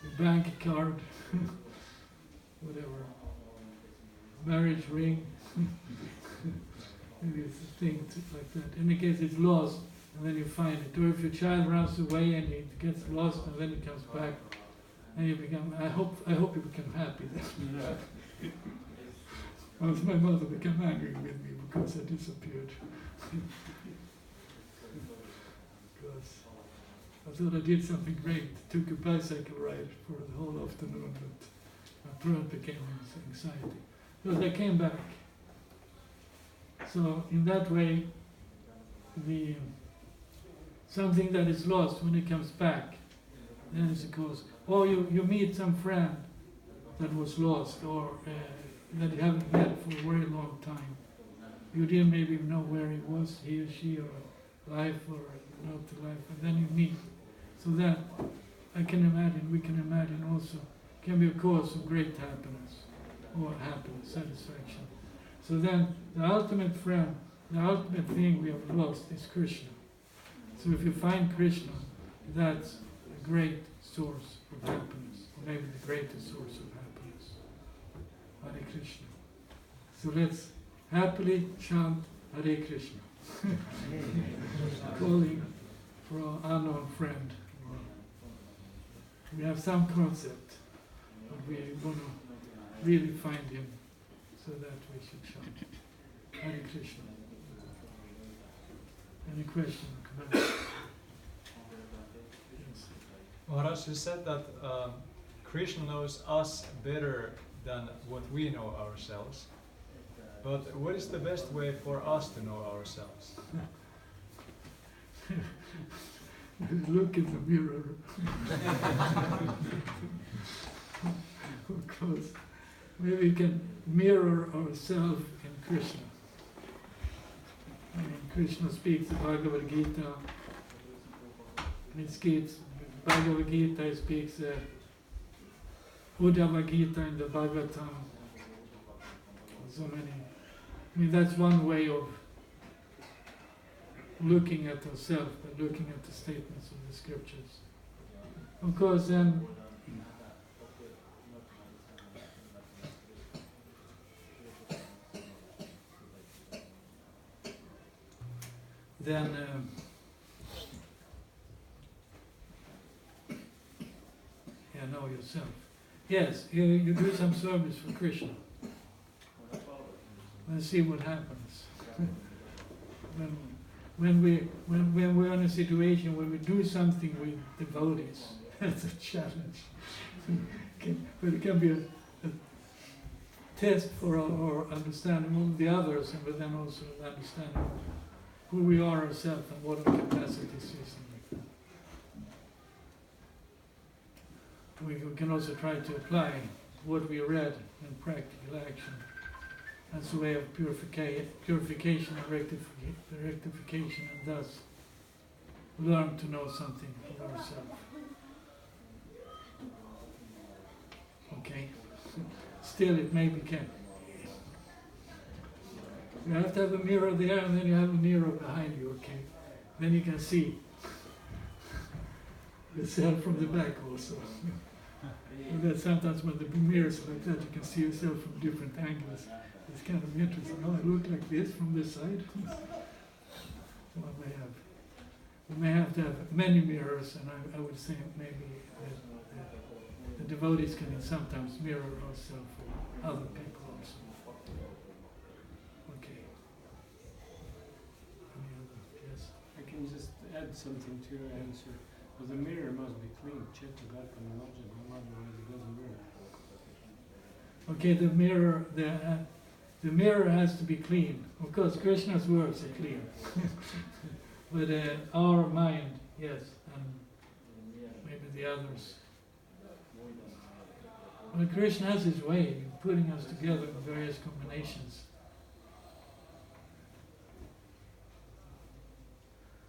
the bank card, whatever, marriage ring, maybe it's a thing like that. In the case it's lost, and then you find it. Or if your child runs away and it gets lost and then it comes back, and you become, I hope you become happy then. Well, my mother became angry with me because I disappeared. Because I thought I did something great, took a bicycle ride for the whole afternoon, but my brain became anxiety. Because I came back. So in that way, something that is lost, when it comes back, then it's a cause. Or you meet some friend that was lost, or that you haven't met for a very long time. You didn't maybe know where he was, he or she, or life or not life, and then you meet. So that we can imagine also can be a cause of great happiness, or happiness, satisfaction. So then the ultimate friend, the ultimate thing we have lost is Krishna. So if you find Krishna, that's a great source of happiness, or maybe the greatest source of happiness. Hare Krishna. So let's happily chant Hare Krishna. Calling for an unknown friend. We have some concept, but we want to really find him, so that we should chant Hare Krishna. Any question or comment? Yes. Maharaj, you said that Krishna knows us better than what we know ourselves. But what is the best way for us to know ourselves? Look in the mirror. Of course. Maybe we can mirror ourselves in Krishna. I mean, Krishna speaks the Bhagavad Gita. Bhagavad Gita speaks Uddhava Gita in the Bhagavatam. So many. I mean, that's one way of looking at ourselves, by looking at the statements of the scriptures. Of course, then know yourself. Yes, you do some service for Krishna. Let's see what happens. when we're in a situation where we do something with devotees, that's a challenge. But it can be a test for our understanding of the others, and but then also understanding who we are ourselves and what our capacities is. We can also try to apply what we read in practical action as a way of purification and rectification, and thus learn to know something of ourselves. Okay? Still, it may be kept. You have to have a mirror there, and then you have a mirror behind you, okay? Then you can see yourself from the back also. And that sometimes when the mirrors like that, you can see yourself from different angles. It's kind of interesting. Oh, I look like this from this side. So we may have to have many mirrors, and I would say maybe the devotees can sometimes mirror ourselves for other people also. Okay. Any other? Yes? I can just add something to your answer. Well, the mirror must be clean. Chitta Gattam Imagine, otherwise it doesn't work. Okay, the mirror has to be clean. Of course, Krishna's words are clean. But our mind, yes, and maybe the others. Well, Krishna has his way of putting us together in various combinations.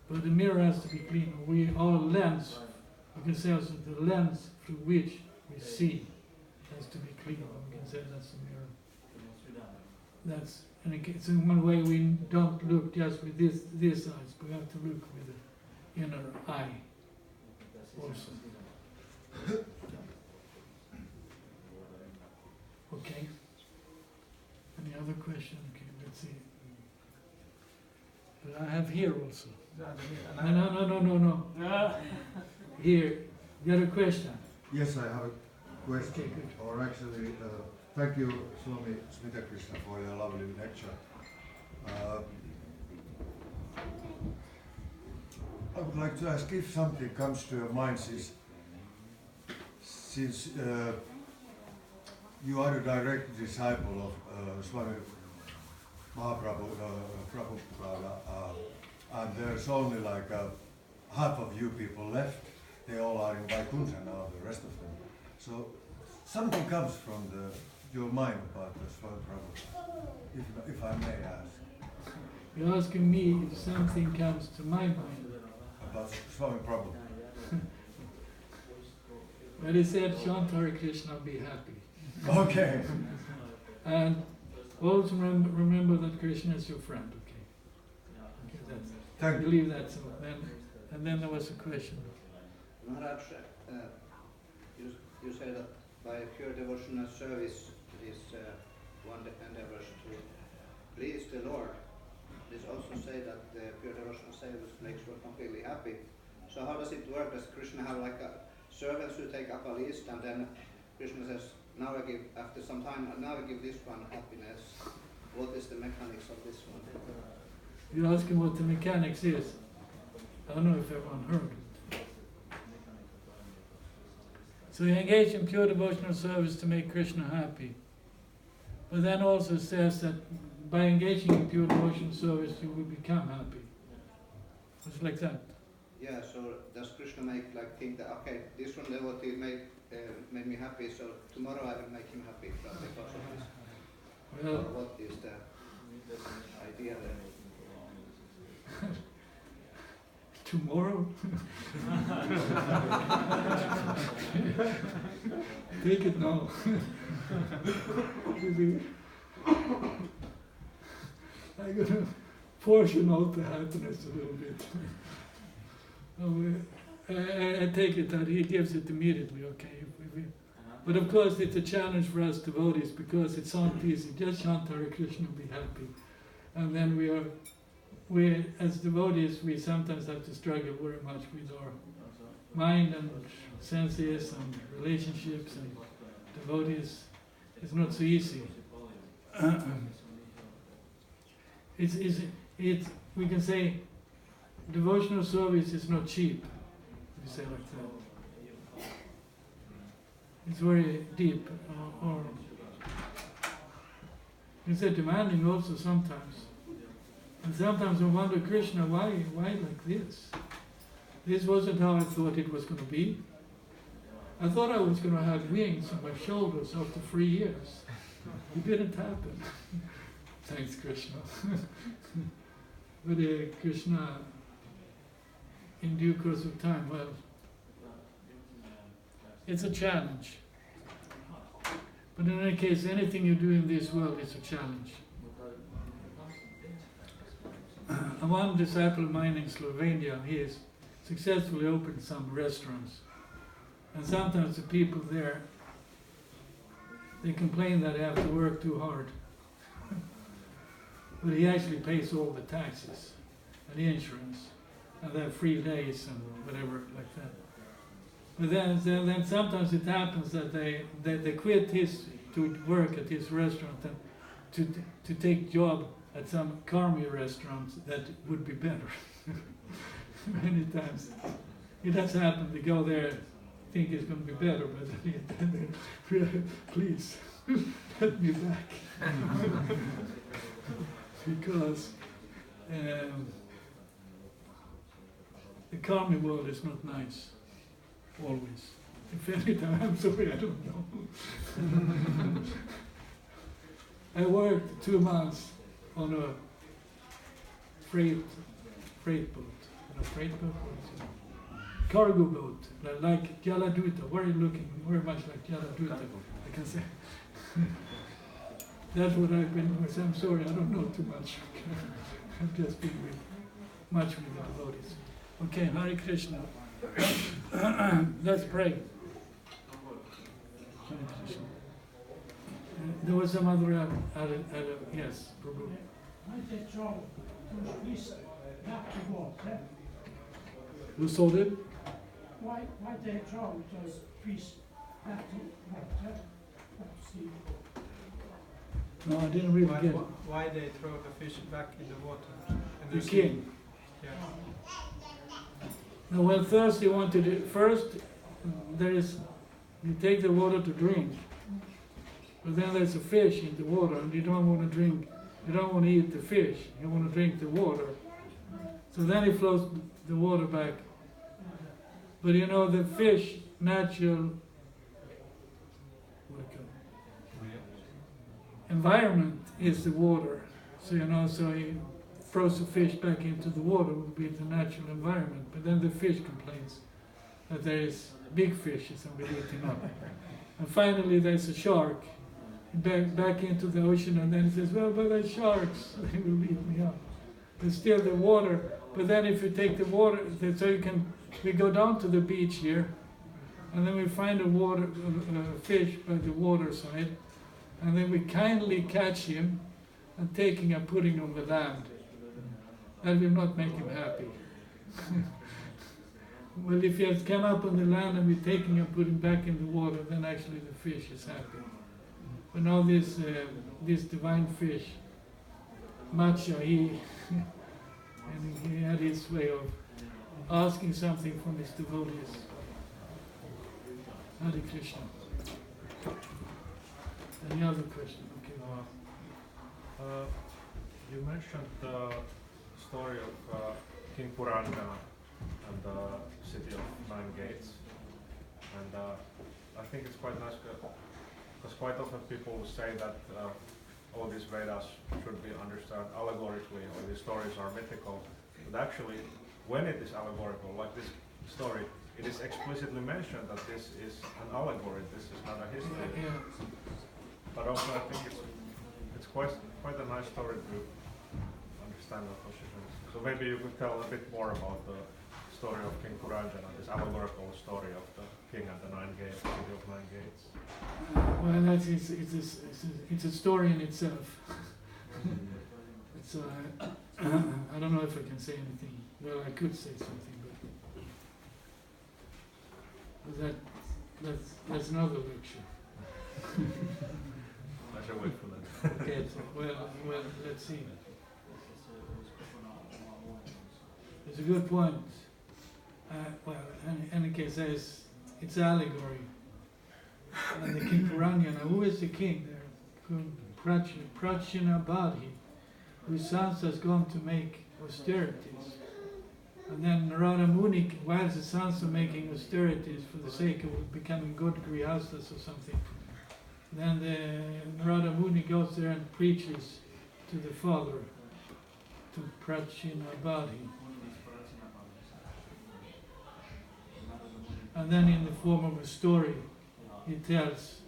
But the mirror has to be clean. Our lens, we can say also the lens through which we see has to be clean. We can say that's the mirror. That's, and it's in one way we don't look just with this eyes, but we have to look with the inner eye also. Okay. Any other question? Okay, let's see. But I have here also. No. Here, you got a question? Yes, I have a question. Okay, good. Or actually, thank you, Swami Smita Krishna, for your lovely lecture. I would like to ask if something comes to your mind, since you are a direct disciple of Swami Prabhupada, and there's only like half of you people left they all are in Vaikuntha now, the rest of them. So something comes from your mind about the Swami Prabhu, if I may ask. You're asking me if something comes to my mind. About Swami Prabhu. Well, he said, chant Hare Krishna, be happy. Okay. And always remember that Krishna is your friend, okay? That's, Thank I you. believe that's so. And then there was a question. Maharaj, you say that by pure devotional service is one endeavors to please the Lord. This also say that the pure devotional service makes one completely happy. So how does it work? Does Krishna have like a servants who take up a list and then Krishna says, now I give, after some time, now I give this one happiness. What is the mechanics of this one? You're asking what the mechanics is. I don't know if everyone heard it. So you engage in pure devotional service to make Krishna happy. But then also says that by engaging in pure devotional service, you will become happy. It's like that. Yeah, so does Krishna make like think that, okay, this one devotee made me happy, so tomorrow I will make him happy because of this? Well, Or what is the idea there? tomorrow? Take it now. I'm gonna portion out the happiness a little bit. I take it that he gives it immediately, okay? But of course it's a challenge for us devotees because it sounds easy. Just chant Hare Krishna, be happy. And then we as devotees, we sometimes have to struggle very much with our mind and senses and relationships and devotees. It's not so easy. We can say devotional service is not cheap, if you say like that. It's very deep, or you can say demanding also sometimes. And sometimes I wonder, Krishna, why like this? This wasn't how I thought it was going to be. I thought I was going to have wings on my shoulders after 3 years. It didn't happen. Thanks, Krishna. But Krishna, in due course of time, well, it's a challenge. But in any case, anything you do in this world is a challenge. One disciple of mine in Slovenia, he has successfully opened some restaurants. And sometimes the people there, they complain that they have to work too hard. But he actually pays all the taxes and the insurance, and they have free days and whatever like that. But then sometimes it happens that they quit to work at his restaurant and to take job at some karmi restaurants that would be better. Many times it does happen. They go there, think it's going to be better, but then please let me back. Because the karmi world is not nice, always. If any time, I'm sorry, I don't know. I worked 2 months on a freight boat. A freight boat? Cargo boat, like Jaladuta, very much like Jaladuta, I can say. That's what I've been with. I'm sorry, I don't know too much. I've just been much with the devotees. Okay, Hare Krishna. Let's pray. Hare Krishna. There was some other, yes, Prabhu. Who sold it? Why they throw those fish back to water? No, I didn't really get it. Why they throw the fish back in the water? The king. Yeah. Now, when first you want to do, you take the water to drink, but then there's a fish in the water, and you don't want to drink, you don't want to eat the fish, you want to drink the water. So then he flows the water back But you know, the fish natural environment is the water. So you know, so he throws the fish back into the water would be the natural environment. But then the fish complains that there is big fishes and we eat him up. And finally there's a shark back into the ocean, and then he says, well, but there's sharks, they will eat me up. But still the water, but then if you take the water, so you can, we go down to the beach here, and then we find a fish by the water side, and then we kindly catch him and taking and putting him on the land. That will not make him happy. Well, if he has come up on the land and we're taking and putting back in the water, then actually the fish is happy. But now this divine fish, Matcha, he had his way of asking something from his devotees. Hare Krishna. Any other question? Okay. You mentioned the story of King Purandana and the city of 9 gates, and I think it's quite nice because quite often people say that all these Vedas should be understood allegorically, or these stories are mythical, but actually when it is allegorical, like this story, it is explicitly mentioned that this is an allegory, this is not a history. Yeah. But also I think it's quite a nice story to understand the position. So maybe you could tell a bit more about the story of King Purandana, this allegorical story of the king and the 9 gates, the city of 9 gates. Well, it's a story in itself. It's I don't know if I can say anything. Well, I could say something, but that's another lecture. I shall wait for that. Okay, so, well, let's see. It's a good point. Well, in any case, it's allegory. And the king Purandana, who is the king there? Prachinabadhi, whose sons has gone to make austerities. And then Narada Muni, while the sons are making austerities for the sake of becoming good grihastas or something, then the Narada Muni goes there and preaches to the father, to Prachinabadhi. And then in the form of a story, he tells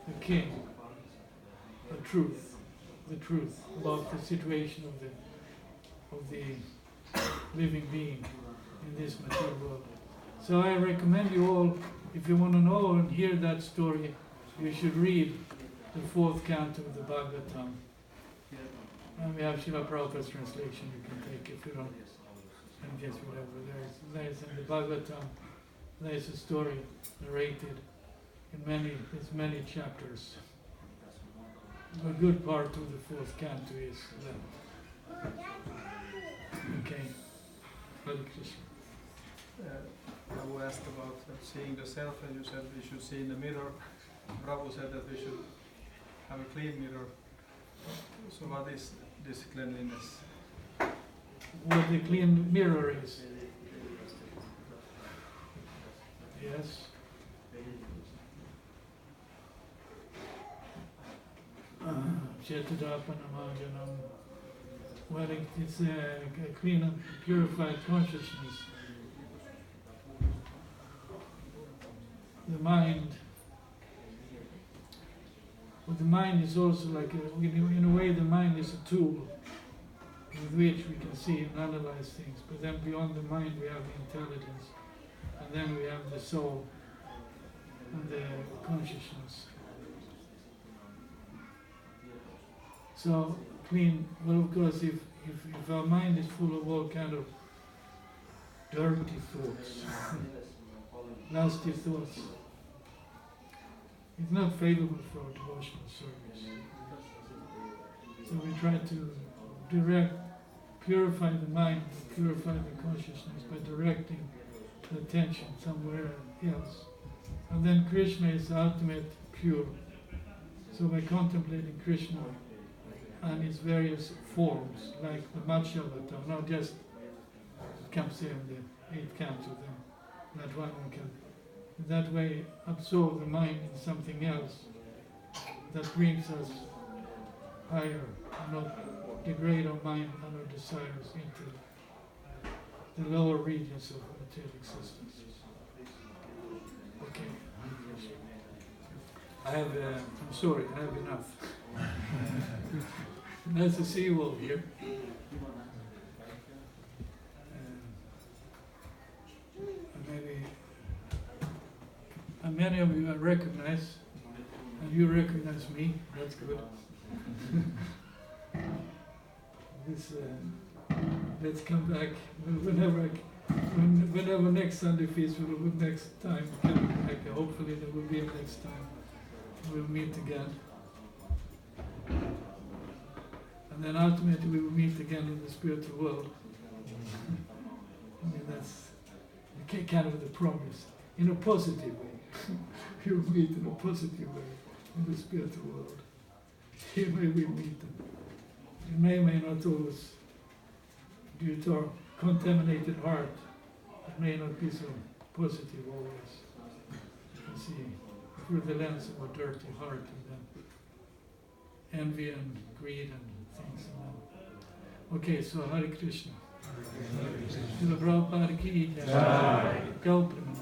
the king the truth about the situation of the living being in this material world. So I recommend you all, if you want to know and hear that story, you should read the 4th canto of the Bhagavatam. And we have Srila Prabhupada's translation you can take if you don't, and guess whatever. There's in the Bhagavatam, there's a story narrated in many chapters. A good part of the 4th canto is that. Okay. Hare Krishna. Prabhu asked about seeing the self, and you said we should see in the mirror. Prabhu said that we should have a clean mirror. So what is this cleanliness? What the clean mirror is. Yes. Chetadapanamajanam. Well, it's a clean and purified consciousness. The mind. But the mind is also like, in a way, the mind is a tool with which we can see and analyze things. But then beyond the mind, we have the intelligence. And then we have the soul and the consciousness. So clean, well, of course, if our mind is full of all kind of dirty thoughts, nasty thoughts, it's not favorable for our devotional service. So we try to purify the mind, purify the consciousness by directing the attention somewhere else. And then Krishna is the ultimate pure. So by contemplating Krishna and his various forms, like the Matsya avatar, not just comes here in the 8th canto, that one can that way absorb the mind in something else that brings us higher, not degrade our mind and our desires into the lower regions of material existence. Okay. I'm sorry, I have enough. There's a seawall here. And many of you I recognize, and you recognize me, that's good. Let's come back whenever next Sunday feast will be next time coming back. Hopefully there will be a next time. We'll meet again. And then ultimately we will meet again in the spiritual world. I mean, that's kind of the promise, in a positive way. We will meet in a positive way in the spiritual world. Here may we meet them. It may not always, due to our contaminated heart, it may not be so positive always. You can see through the lens of a dirty heart and then envy and greed and things. Okay, so Hare Krishna. Srila Prabhupada ki jai. Gaur Premanand.